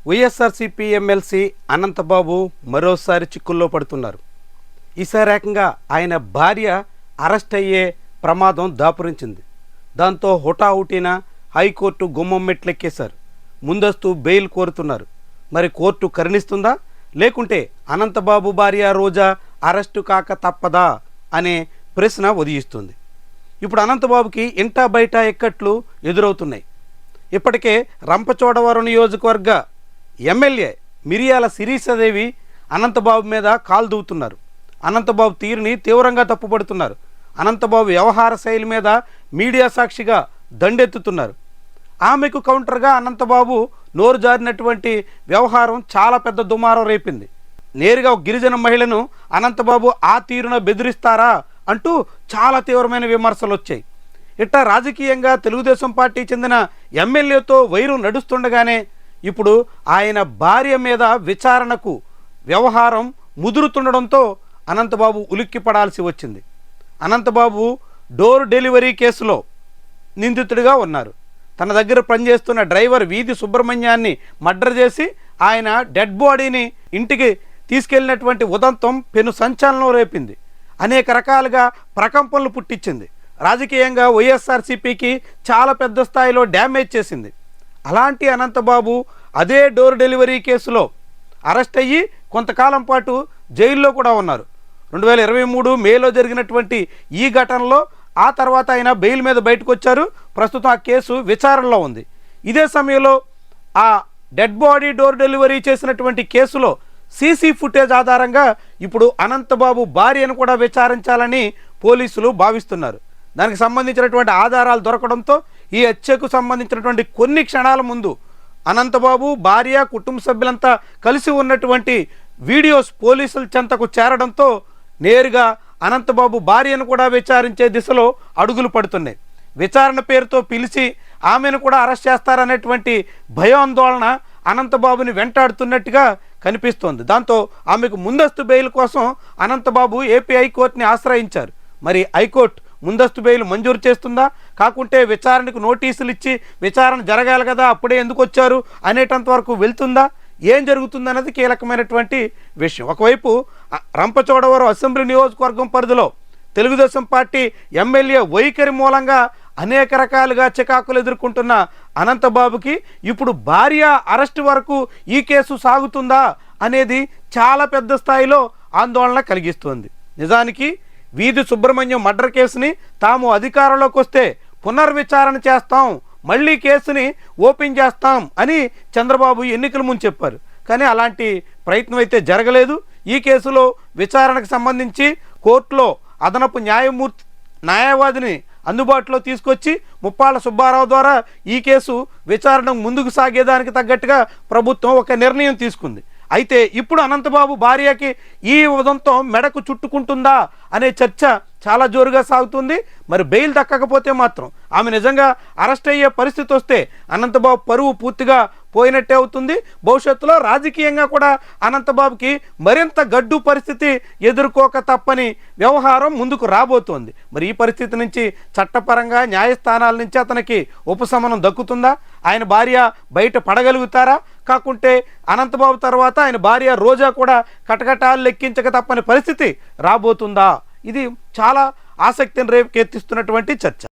YSRCP MLC Anantha Babu మరోసారి చిక్కుల్లో పడుతున్నారు. ఈసారి ఏకంగా ఆయన భార్య అరెస్ట్ అయ్యే ప్రమాదం దాపురించింది. దాంతో హుటాహుటిన హైకోర్టు గుమ్మం మెట్లెక్కేశారు. ముందస్తు బెయిల్ కోరుతున్నారు. మరి కోర్టు కరుణిస్తుందా, లేకుంటే అనంతబాబు భార్య రోజా అరెస్టు కాక తప్పదా అనే ప్రశ్న ఉదయిస్తుంది. ఇప్పుడు అనంతబాబుకి ఇంటా బయట ఎక్కట్లు ఎదురవుతున్నాయి. ఇప్పటికే రంపచోడవరం నియోజకవర్గ ఎమ్మెల్యే మిరియాల శిరీషాదేవి అనంతబాబు మీద కాలు దూవుతున్నారు. అనంతబాబు తీరుని తీవ్రంగా తప్పుపడుతున్నారు. అనంతబాబు వ్యవహార శైలి మీద మీడియా సాక్షిగా దండెత్తుతున్నారు. ఆమెకు కౌంటర్గా అనంతబాబు నోరు జారినటువంటి వ్యవహారం చాలా పెద్ద దుమారం రేపింది. నేరుగా ఒక గిరిజన మహిళను అనంతబాబు ఆ తీరున బెదిరిస్తారా అంటూ చాలా తీవ్రమైన విమర్శలు వచ్చాయి. ఇట్టా రాజకీయంగా తెలుగుదేశం పార్టీ చెందిన ఎమ్మెల్యేతో వైరు నడుస్తుండగానే ఇప్పుడు ఆయన భార్య మీద విచారణకు వ్యవహారం ముదురుతుండడంతో అనంతబాబు ఉలిక్కిపడాల్సి వచ్చింది. అనంతబాబు డోర్ డెలివరీ కేసులో నిందితుడిగా ఉన్నారు. తన దగ్గర పనిచేస్తున్న డ్రైవర్ వీధి సుబ్రహ్మణ్యాన్ని మర్డర్ చేసి ఆయన డెడ్ బాడీని ఇంటికి తీసుకెళ్లినటువంటి ఉదంతం పెను సంచలనం రేపింది. అనేక రకాలుగా ప్రకంపనలు పుట్టించింది. రాజకీయంగా వైఎస్ఆర్సీపీకి చాలా పెద్ద స్థాయిలో డ్యామేజ్ చేసింది. అలాంటి అనంతబాబు అదే డోర్ డెలివరీ కేసులో అరెస్ట్ అయ్యి కొంతకాలం పాటు జైల్లో కూడా ఉన్నారు. 2023 మేలో జరిగినటువంటి ఈ ఘటనలో ఆ తర్వాత ఆయన బెయిల్ మీద బయటకు వచ్చారు. ప్రస్తుతం ఆ కేసు విచారణలో ఉంది. ఇదే సమయంలో ఆ డెడ్ బాడీ డోర్ డెలివరీ చేసినటువంటి కేసులో సీసీ ఫుటేజ్ ఆధారంగా ఇప్పుడు అనంతబాబు భార్యను కూడా విచారించాలని పోలీసులు భావిస్తున్నారు. దానికి సంబంధించినటువంటి ఆధారాలు దొరకడంతో ఈ హత్యకు సంబంధించినటువంటి కొన్ని క్షణాల ముందు అనంతబాబు భార్య కుటుంబ సభ్యులంతా కలిసి ఉన్నటువంటి వీడియోస్ పోలీసుల చెంతకు చేరడంతో నేరుగా అనంతబాబు భార్యను కూడా విచారించే దిశలో అడుగులు పడుతున్నాయి. విచారణ పేరుతో పిలిచి ఆమెను కూడా అరెస్ట్ చేస్తారనేటువంటి భయాందోళన అనంతబాబుని వెంటాడుతున్నట్టుగా కనిపిస్తోంది. దాంతో ఆమెకు ముందస్తు బెయిల్ కోసం అనంతబాబు ఏపీ హైకోర్టుని ఆశ్రయించారు. మరి హైకోర్టు ముందస్తు బెయిల్ మంజూరు చేస్తుందా, కాకుంటే విచారణకు నోటీసులు ఇచ్చి విచారణ జరగాలి కదా అప్పుడే ఎందుకు వచ్చారు అనేటంత వరకు వెళ్తుందా, ఏం జరుగుతుందన్నది కీలకమైనటువంటి విషయం. ఒకవైపు రంపచోడవరం అసెంబ్లీ నియోజకవర్గం పరిధిలో తెలుగుదేశం పార్టీ ఎమ్మెల్యే వైఖరి మూలంగా అనేక రకాలుగా చికాకులు ఎదుర్కొంటున్న అనంతబాబుకి ఇప్పుడు భార్య అరెస్టు వరకు ఈ కేసు సాగుతుందా అనేది చాలా పెద్ద స్థాయిలో ఆందోళన కలిగిస్తుంది. నిజానికి వీధి సుబ్రహ్మణ్యం మర్డర్ కేసుని తాము అధికారంలోకి వస్తే పునర్విచారణ చేస్తాం, మళ్ళీ కేసుని ఓపెన్ చేస్తాం అని చంద్రబాబు ఎన్నికల ముందు చెప్పారు. కానీ అలాంటి ప్రయత్నం అయితే జరగలేదు. ఈ కేసులో విచారణకు సంబంధించి కోర్టులో అదనపు న్యాయవాదిని అందుబాటులో తీసుకొచ్చి ముప్పాళ్ళ సుబ్బారావు ద్వారా ఈ కేసు విచారణ ముందుకు సాగేదానికి తగ్గట్టుగా ప్రభుత్వం ఒక నిర్ణయం తీసుకుంది. అయితే ఇప్పుడు అనంతబాబు భార్యకి ఈ ఉదంతం మెడకు చుట్టుకుంటుందా అనే చర్చ చాలా జోరుగా సాగుతుంది. మరి బెయిల్ దక్కకపోతే మాత్రం ఆమె నిజంగా అరెస్ట్ అయ్యే పరిస్థితి వస్తే అనంతబాబు పరువు పూర్తిగా పోయినట్టే అవుతుంది. భవిష్యత్తులో రాజకీయంగా కూడా అనంతబాబుకి మరింత గడ్డు పరిస్థితి ఎదుర్కోక తప్పని వ్యవహారం ముందుకు రాబోతోంది. మరి ఈ పరిస్థితి నుంచి చట్టపరంగా న్యాయస్థానాల నుంచి అతనికి ఉపశమనం దక్కుతుందా, ఆయన భార్య బయట పడగలుగుతారా, కాకుంటే అనంతబాబు తర్వాత ఆయన భార్య రోజా కూడా కటకటాలు లెక్కించక తప్పని పరిస్థితి రాబోతుందా? ఇది చాలా ఆసక్తిని రేకెత్తిస్తున్నటువంటి చర్చ.